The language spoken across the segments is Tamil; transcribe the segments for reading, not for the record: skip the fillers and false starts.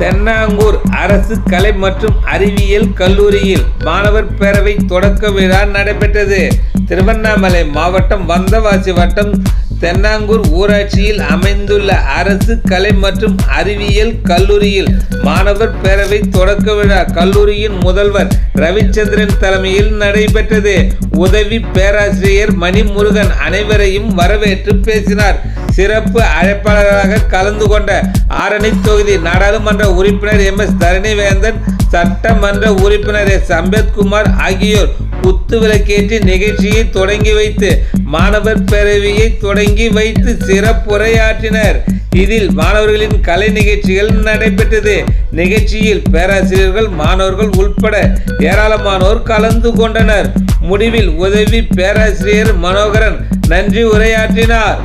தென்னாங்கூர் அரசு கலை மற்றும் அறிவியல் கல்லூரியில் மாணவர் பேரவை தொடக்க விழா நடைபெற்றது. திருவண்ணாமலை மாவட்டம் வந்தவாசி வட்டம் தென்னாங்கூர் ஊராட்சியில் அமைந்துள்ள அரசு கலை மற்றும் அறிவியல் கல்லூரியில் மாணவர் பேரவை தொடக்க விழா கல்லூரியின் முதல்வர் ரவிச்சந்திரன் தலைமையில் நடைபெற்றது. உதவி பேராசிரியர் மணிமுருகன் அனைவரையும் வரவேற்று பேசினார். சிறப்பு அழைப்பாளராக கலந்து கொண்ட ஆரணி தொகுதி நாடாளுமன்ற உறுப்பினர் MS தரணிவேந்தன், சட்டமன்ற உறுப்பினர் S அம்பேத்குமார் ஆகியோர் குத்து விளக்கேற்றி நிகழ்ச்சியை தொடங்கி வைத்து மாணவர் பேரவையை தொடங்கி வைத்து சிறப்புரையாற்றினர். இதில் மாணவர்களின் கலை நிகழ்ச்சிகள் நடைபெற்றது. நிகழ்ச்சியில் பேராசிரியர்கள், மாணவர்கள் உட்பட ஏராளமானோர் கலந்து கொண்டனர். முடிவில் உதவி பேராசிரியர் மனோகரன் நன்றி உரையாற்றினார்.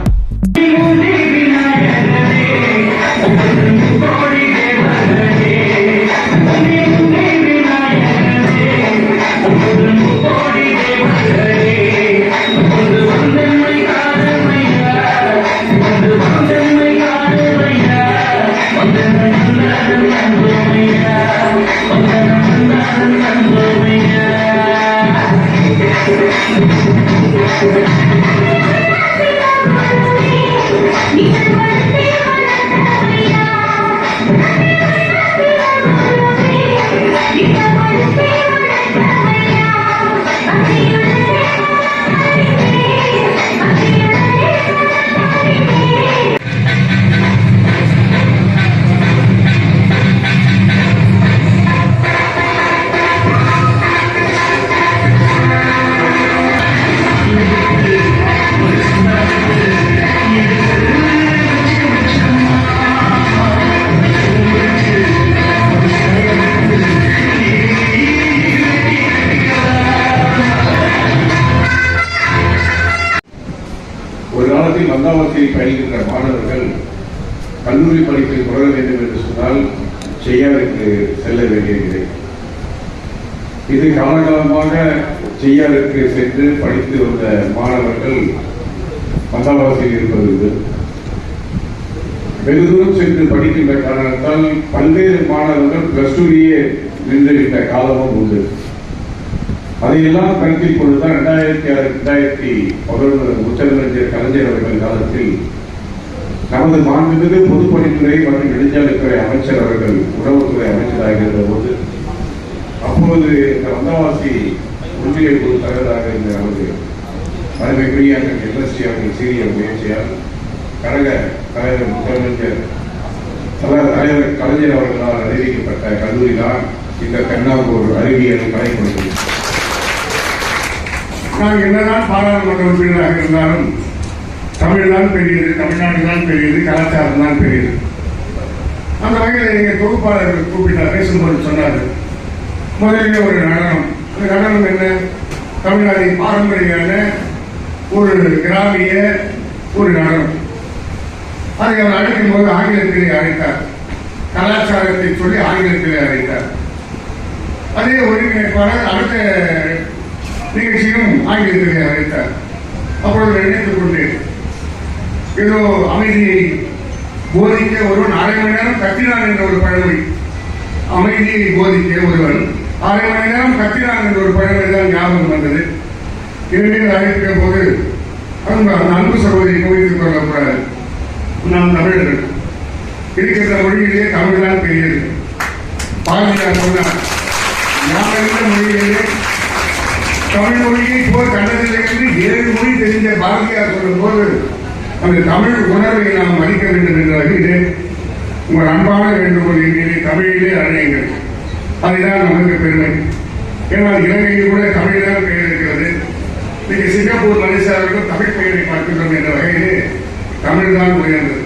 ஒரு காலத்தில் வந்தாவசியில் பயில்கின்ற மாணவர்கள் கல்லூரி படிப்பை தொடர வேண்டும் என்று சொன்னால் செய்யாருக்கு செல்ல வேண்டியதில்லை. இது காலகாலமாக செய்யாருக்கு சென்று படித்து வந்த மாணவர்கள் வந்தாவாசியில் இருப்பது வெகு தூரம் சென்று படிக்கின்ற காரணத்தால் பல்வேறு மாணவர்கள் பிளஸ் டூலேயே நின்றுவிட்ட காலமும் உண்டு. அதையெல்லாம் கருத்தில் கொண்டுதான் 2006, 2011 முத்தமிழறிஞர் கலைஞர் அவர்கள் காலத்தில் நமது மாண்புமிகு பொதுப்பணித்துறை மற்றும் நெடுஞ்சாலைத்துறை அமைச்சர் அவர்கள் உணவுத்துறை அமைச்சராக இருந்த போது அப்போது இந்த வந்தவாசி ஒன்றிய குழு தலைவராக இருந்த நமது அருமைக்குரிய MSc அவர்கள் சீரிய முயற்சியால் கழக தலைவர் முத்தமிழறிஞர் தலைவர் கலைஞர் அவர்களால் அறிவிக்கப்பட்ட கல்லூரி தான் இந்த தென்னாங்கூர் அறிவியல் கலைக்கல்லூரி. நான் என்னதான் பாராளுமன்ற உறுப்பினராக இருந்தாலும் தமிழ் தான் பெரியது, தமிழ்நாடு தான் பெரியது, கலாச்சாரம் தான் பெரியது. அந்த வகையில் எங்கள் தொகுப்பாளர்கள் கூப்பிட்டார், பேசும்போது சொன்னார், முதலில் ஒரு நடனம். அந்த நடனம் என்ன? தமிழ்நாட்டின் பாரம்பரியான ஒரு கிராமிய ஒரு நடனம். அதை அவர் அழைக்கும் போது ஆங்கிலத்திலே அழைத்தார். கலாச்சாரத்தை சொல்லி ஆங்கிலத்திலே அழைத்தார். அதே ஒருங்கிணைப்பாளர் அடுத்த நிகழ்ச்சியும் ஆங்கிலத்திலே அழைத்தார். அப்பொழுது நினைத்துக் கொண்டேன், ஏதோ அமைதியை போதிக்க ஒருவன் 1/2 மணி நேரம் கத்தினான் என்ற ஒரு பழமொழி, அமைதியை போதிக்க ஒருவன் 1/2 மணி நேரம் கத்தினான் என்ற ஒரு பழமொழி தான் ஞாபகம் வந்தது. இனிமேல் அழைக்கிற போது அந்த அன்பு சகோதரி கோவித்துக் கொள்ளக்கூடாது. நாம் தமிழர்கள் இருக்கின்ற மொழியிலேயே தமிழ் தான் பெரியது. பாரதியார் சொன்னார், நாம் இருந்த மொழியிலேயே தமிழ் மொழியை போல் கண்டதிலிருந்து 7 மொழி தெரிந்த பாரதியார் சொல்லும் போது அந்த தமிழ் உணர்வை நாம் மதிக்க வேண்டும் என்ற வகையிலே உங்கள் அன்பான வேண்டுகோள் எண்ணிலே தமிழிலே அழையுங்கள். அதுதான் நமக்கு பெருமை. ஏன்னால் இலங்கையில் கூட தமிழ்தான் பெயர் இருக்கிறது. இன்னைக்கு சிங்கப்பூர் மலேசியாவிற்கும் தமிழ் பெயரை பார்க்கின்றோம் என்ற வகையிலே தமிழ் தான் உயர்ந்தது.